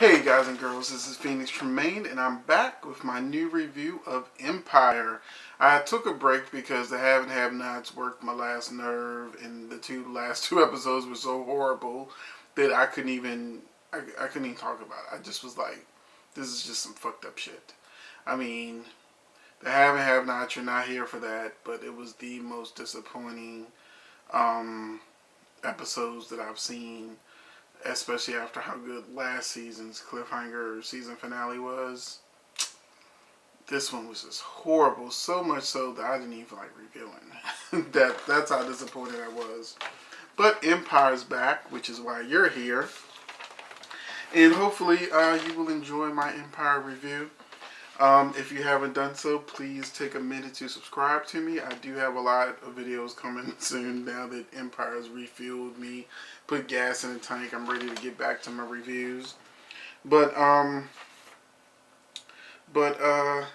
Hey guys and girls, this is Phoenix Tremaine and I'm back with my new review of Empire. I took a break because the Have and Have Nots worked my last nerve and the last two episodes were so horrible that I couldn't even talk about it. I just was like, this is just some fucked up shit. I mean, the Have and Have Nots, you're not here for that, but it was the most disappointing episodes that I've seen, especially after how good last season's cliffhanger season finale was. This one was just horrible, so much so that I didn't even feel like reviewing. That's how disappointed I was. But Empire's back, which is why you're here, and hopefully you will enjoy my Empire review. If you haven't done so, please take a minute to subscribe to me. I do have a lot of videos coming soon now that Empire has refueled me, put gas in the tank. I'm ready to get back to my reviews. But the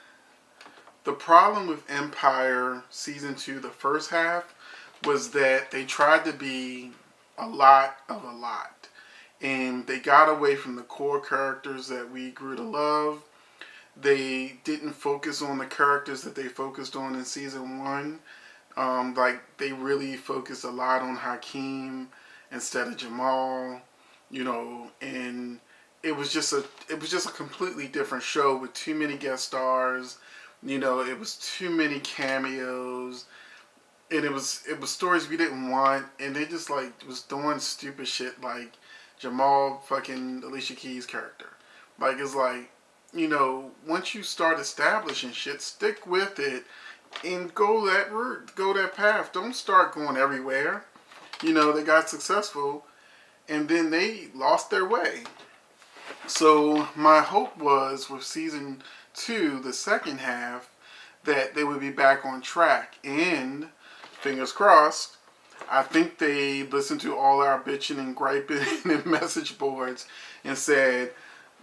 problem with Empire Season 2, the first half, was that they tried to be a lot of a lot. And they got away from the core characters that we grew to love. They didn't focus on the characters that they focused on in season 1. Like they really focused a lot on Hakeem instead of Jamal, and it was just a completely different show with too many guest stars. It was too many cameos, and it was stories we didn't want, and they just like was doing stupid shit like Jamal fucking Alicia Keys' character. Like it's like, once you start establishing shit, stick with it and go that route, go that path. Don't start going everywhere. They got successful and then they lost their way. So my hope was with season 2, the second half, that they would be back on track. And fingers crossed, I think they listened to all our bitching and griping and message boards and said,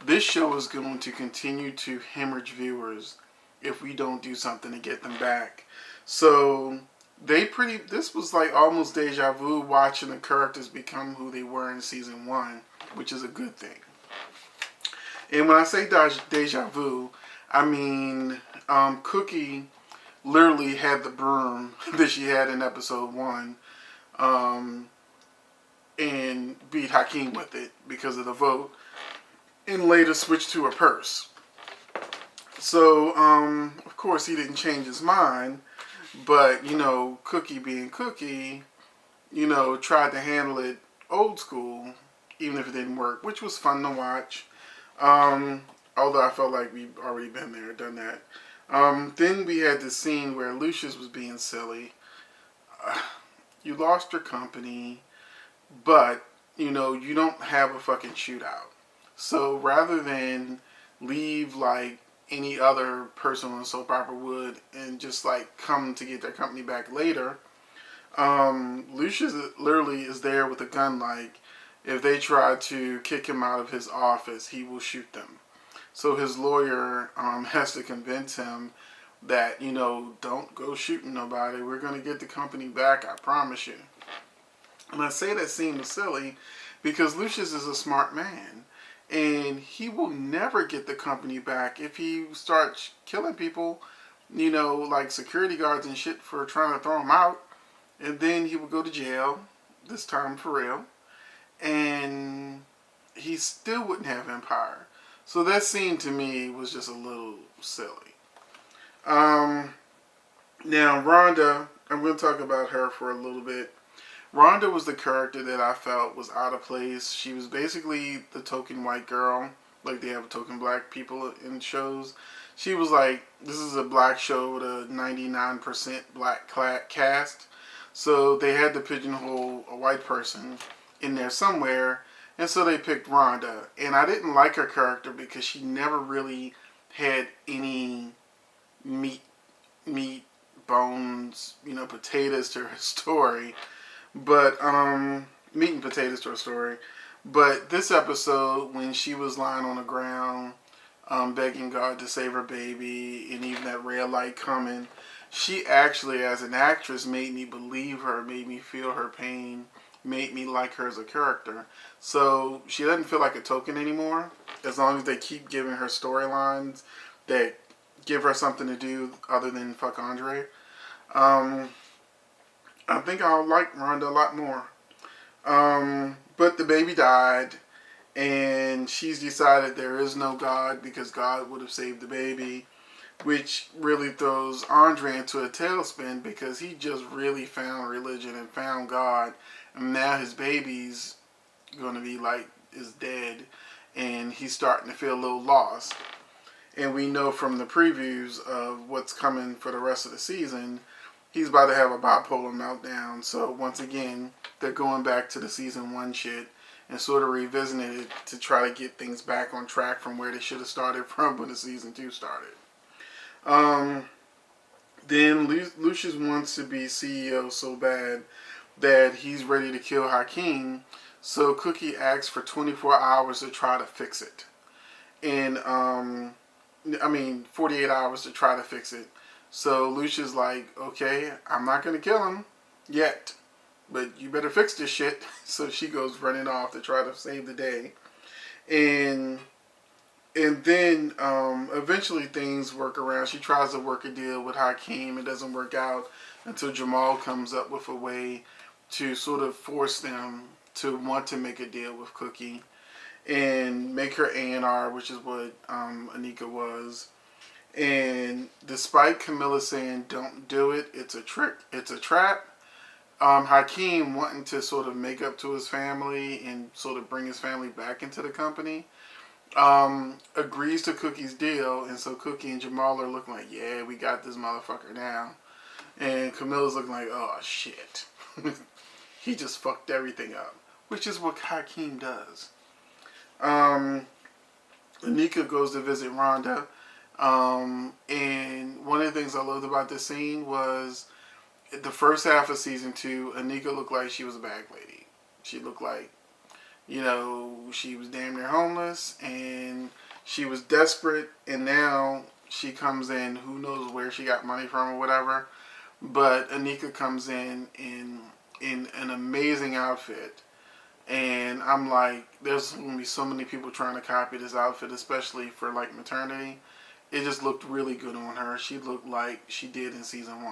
this show is going to continue to hemorrhage viewers if we don't do something to get them back. So this was like almost deja vu watching the characters become who they were in season 1, which is a good thing. And when I say deja vu, I mean Cookie literally had the broom that she had in episode 1 and beat Hakeem with it because of the vote, and later switched to a purse. So, of course, he didn't change his mind, but, Cookie being Cookie, tried to handle it old school, even if it didn't work, which was fun to watch. Although I felt like we've already been there, done that. Then we had this scene where Lucius was being silly. You lost your company, but, you don't have a fucking shootout. So rather than leave like any other person on a soap opera would and just like come to get their company back later, Lucius literally is there with a gun. Like if they try to kick him out of his office, he will shoot them. So his lawyer has to convince him that, don't go shooting nobody. We're going to get the company back, I promise you. And I say that scene was silly because Lucius is a smart man. And he will never get the company back if he starts killing people, like security guards and shit for trying to throw him out. And then he will go to jail, this time for real. And he still wouldn't have Empire. So that scene to me was just a little silly. Now, Rhonda, I'm going to talk about her for a little bit. Rhonda was the character that I felt was out of place. She was basically the token white girl, like they have token black people in shows. She was like, this is a black show with a 99% black cast, so they had to pigeonhole a white person in there somewhere, and so they picked Rhonda. And I didn't like her character because she never really had any meat, bones, potatoes to her story. But, meat and potatoes to her story. But this episode, when she was lying on the ground, begging God to save her baby, and even that red light coming, she actually, as an actress, made me believe her, made me feel her pain, made me like her as a character. So she doesn't feel like a token anymore. as long as they keep giving her storylines that give her something to do other than fuck Andre, I think I'll like Rhonda a lot more. But the baby died, and she's decided there is no God because God would have saved the baby, which really throws Andre into a tailspin because he just really found religion and found God, and now his baby's going to be like, is dead, and he's starting to feel a little lost. And we know from the previews of what's coming for the rest of the season, he's about to have a bipolar meltdown. So once again, they're going back to the season 1 shit and sort of revisiting it to try to get things back on track from where they should have started from when the season 2 started. Then Lucius wants to be CEO so bad that he's ready to kill Hakeem. So Cookie asks for 24 hours to try to fix it. And 48 hours to try to fix it. So Lucia's like, okay, I'm not going to kill him yet, but you better fix this shit. So she goes running off to try to save the day. And then eventually things work around. She tries to work a deal with Hakeem. It doesn't work out until Jamal comes up with a way to sort of force them to want to make a deal with Cookie and make her A&R, which is what Anika was. And despite Camilla saying don't do it, it's a trick, it's a trap, Hakeem wanting to sort of make up to his family and sort of bring his family back into the company, agrees to Cookie's deal. And so Cookie and Jamal are looking like, yeah, we got this motherfucker now. And Camilla's looking like, oh shit. He just fucked everything up, which is what Hakeem does. Anika goes to visit Rhonda. And one of the things I loved about this scene was the first half of season 2, Anika looked like she was a bag lady. She looked like, she was damn near homeless and she was desperate, and now she comes in, who knows where she got money from or whatever, but Anika comes in an amazing outfit. And I'm like, there's going to be so many people trying to copy this outfit, especially for like maternity. It just looked really good on her. She looked like she did in season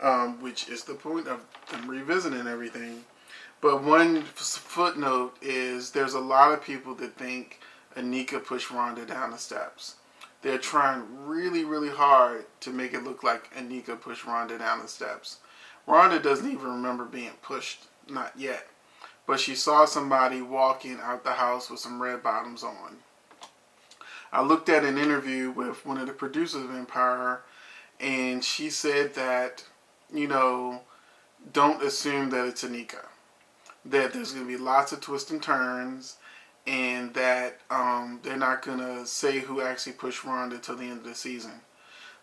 1, which is the point of them revisiting everything. But one footnote is there's a lot of people that think Anika pushed Rhonda down the steps. They're trying really, really hard to make it look like Anika pushed Rhonda down the steps. Rhonda doesn't even remember being pushed, not yet. But she saw somebody walking out the house with some red bottoms on. I looked at an interview with one of the producers of Empire, and she said that, don't assume that it's Anika. That there's going to be lots of twists and turns, and that they're not going to say who actually pushed Rhonda till the end of the season.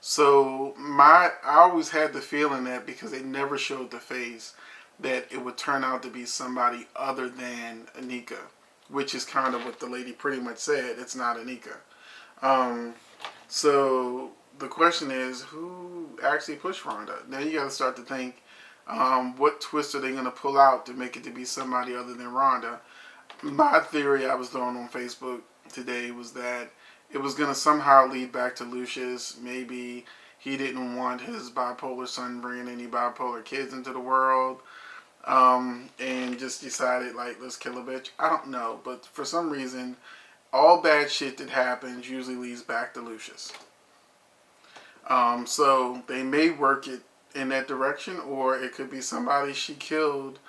So I always had the feeling that because they never showed the face, that it would turn out to be somebody other than Anika, which is kind of what the lady pretty much said. It's not Anika. So the question is, who actually pushed Rhonda? Now you got to start to think, what twist are they going to pull out to make it to be somebody other than Rhonda? My theory I was throwing on Facebook today was that it was going to somehow lead back to Lucius. Maybe he didn't want his bipolar son bringing any bipolar kids into the world. And just decided, like, let's kill a bitch. I don't know, but for some reason, all bad shit that happens usually leads back to Lucius. So they may work it in that direction, or it could be somebody she killed,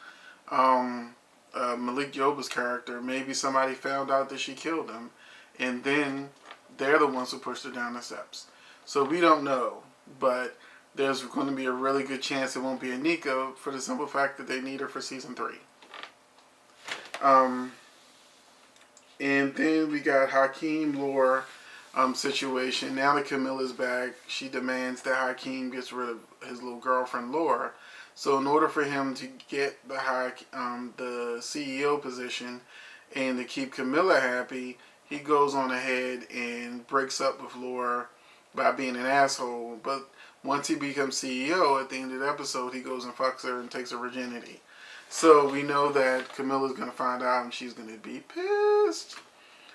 Malik Yoba's character. Maybe somebody found out that she killed him, and then they're the ones who pushed her down the steps. So we don't know, but there's going to be a really good chance it won't be Anika for the simple fact that they need her for season 3. And then we got Hakeem Lore situation. Now that Camilla's back, she demands that Hakeem gets rid of his little girlfriend Lore. So in order for him to get the CEO position and to keep Camilla happy, he goes on ahead and breaks up with Lore by being an asshole. But once he becomes CEO, at the end of the episode, he goes and fucks her and takes her virginity. So we know that Camilla's going to find out and she's going to be pissed.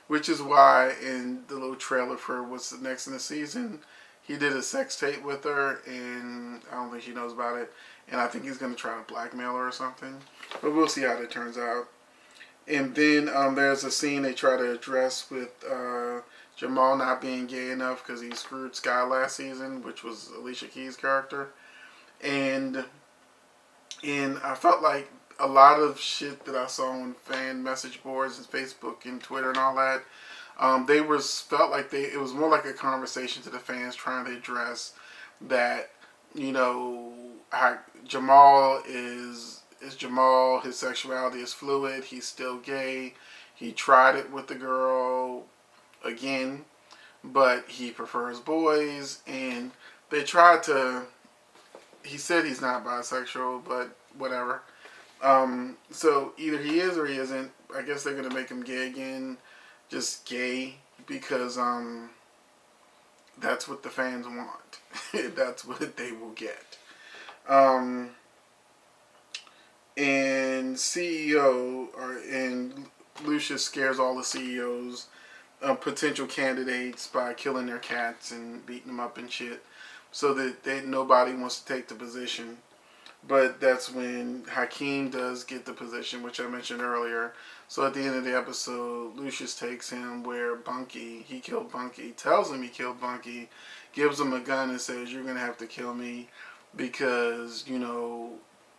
which is why in the little trailer for what's the next in the season, he did a sex tape with her, and I don't think she knows about it. And I think he's going to try to blackmail her or something. But we'll see how that turns out. And then there's a scene they try to address with Jamal not being gay enough because he screwed Sky last season, which was Alicia Keys' character. And I felt like a lot of shit that I saw on fan message boards and Facebook and Twitter and all that, felt like it was more like a conversation to the fans trying to address that, you know, how Jamal is Jamal, his sexuality is fluid, he's still gay, he tried it with the girl again, but he prefers boys, and they tried to, he said he's not bisexual, but whatever. So either he is or he isn't. I guess they're going to make him gay again, just gay, because that's what the fans want. That's what they will get. And and Lucius scares all the CEOs, potential candidates, by killing their cats and beating them up and shit, so that nobody wants to take the position. But that's when Hakeem does get the position, which I mentioned earlier. So at the end of the episode, Lucius takes him where he killed Bunky, tells him he killed Bunky, gives him a gun and says, "You're going to have to kill me because, you know,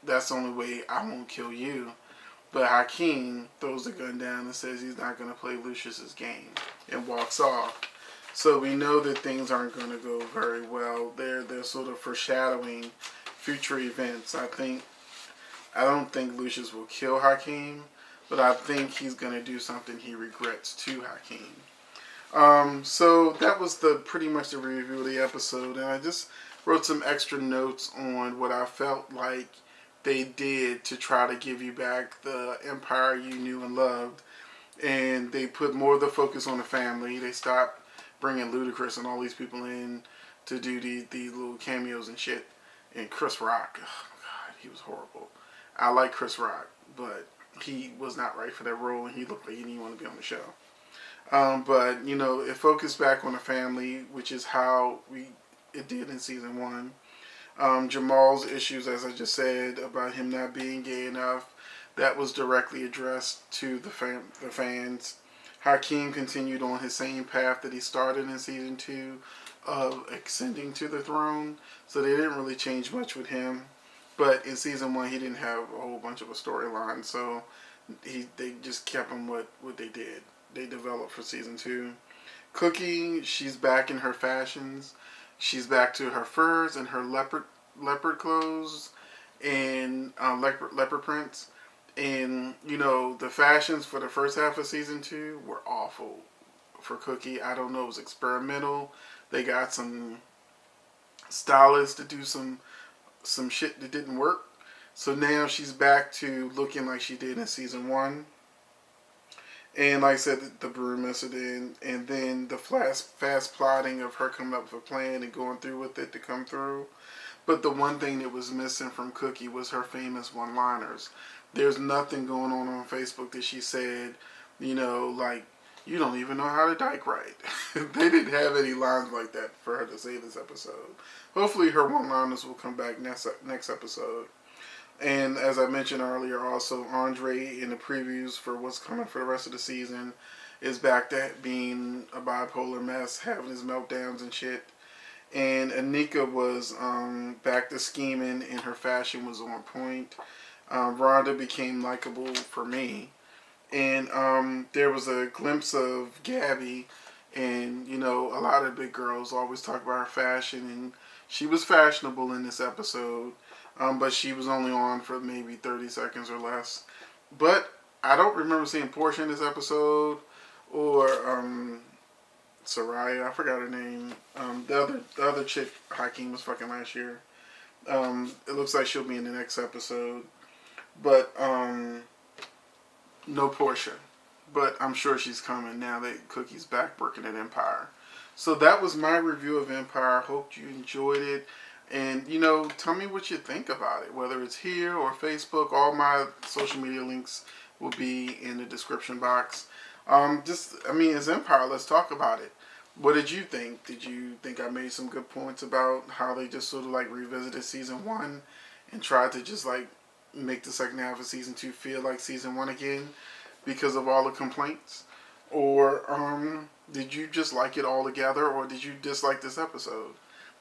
that's the only way I won't kill you." But Hakeem throws the gun down and says he's not going to play Lucius's game and walks off. So we know that things aren't going to go very well. They're sort of foreshadowing future events. I don't think Lucius will kill Hakeem, but I think he's going to do something he regrets to Hakeem. So that was pretty much the review of the episode, and I just wrote some extra notes on what I felt like they did to try to give you back the empire you knew and loved. And they put more of the focus on the family. They stopped bringing Ludacris and all these people in to do these little cameos and shit. And Chris Rock, oh God, he was horrible. I like Chris Rock, but he was not right for that role, and he looked like he didn't want to be on the show. But, you know, it focused back on the family, which is how it did in season 1. Jamal's issues, as I just said, about him not being gay enough, that was directly addressed to the fans. Hakeem continued on his same path that he started in season 2 of ascending to the throne, so they didn't really change much with him. But in season 1, he didn't have a whole bunch of a storyline, so they just kept him what they did. They developed for season 2. Cookie, she's back in her fashions. She's back to her furs and her leopard clothes and leopard prints. And, you know, the fashions for the first half of season 2 were awful for Cookie. I don't know, it was experimental. They got some stylists to do some shit that didn't work. So now she's back to looking like she did in season 1. And like I said, the broom incident, and then the fast plotting of her coming up with a plan and going through with it to come through. But the one thing that was missing from Cookie was her famous one-liners. There's nothing going on Facebook that she said, you know, like, "You don't even know how to dyke right." They didn't have any lines like that for her to say this episode. Hopefully her one-liners will come back next episode. And as I mentioned earlier, also, Andre in the previews for what's coming for the rest of the season is back to being a bipolar mess, having his meltdowns and shit. And Anika was back to scheming, and her fashion was on point. Rhonda became likable for me. And there was a glimpse of Gabby, and, you know, a lot of big girls always talk about her fashion, and she was fashionable in this episode. But she was only on for maybe 30 seconds or less. But I don't remember seeing Portia in this episode, or Soraya, I forgot her name. The other chick Hakeem was fucking last year. It looks like she'll be in the next episode. But no Portia. But I'm sure she's coming now that Cookie's back working at Empire. So that was my review of Empire. Hope you enjoyed it. And, you know, tell me what you think about it. Whether it's here or Facebook, all my social media links will be in the description box. I mean, as Empire, let's talk about it. What did you think? Did you think I made some good points about how they just sort of like revisited season one and tried to just like make the second half of season two feel like season one again because of all the complaints? Or did you just like it all together, or did you dislike this episode?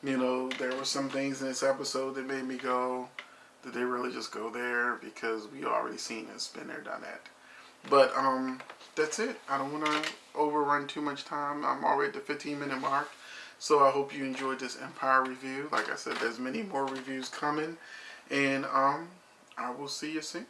You know, there were some things in this episode that made me go, did they really just go there? Because we already seen this, been there, done that. But that's it. I don't want to overrun too much time. I'm already at the 15-minute mark. So I hope you enjoyed this Empire review. Like I said, there's many more reviews coming. And I will see you soon.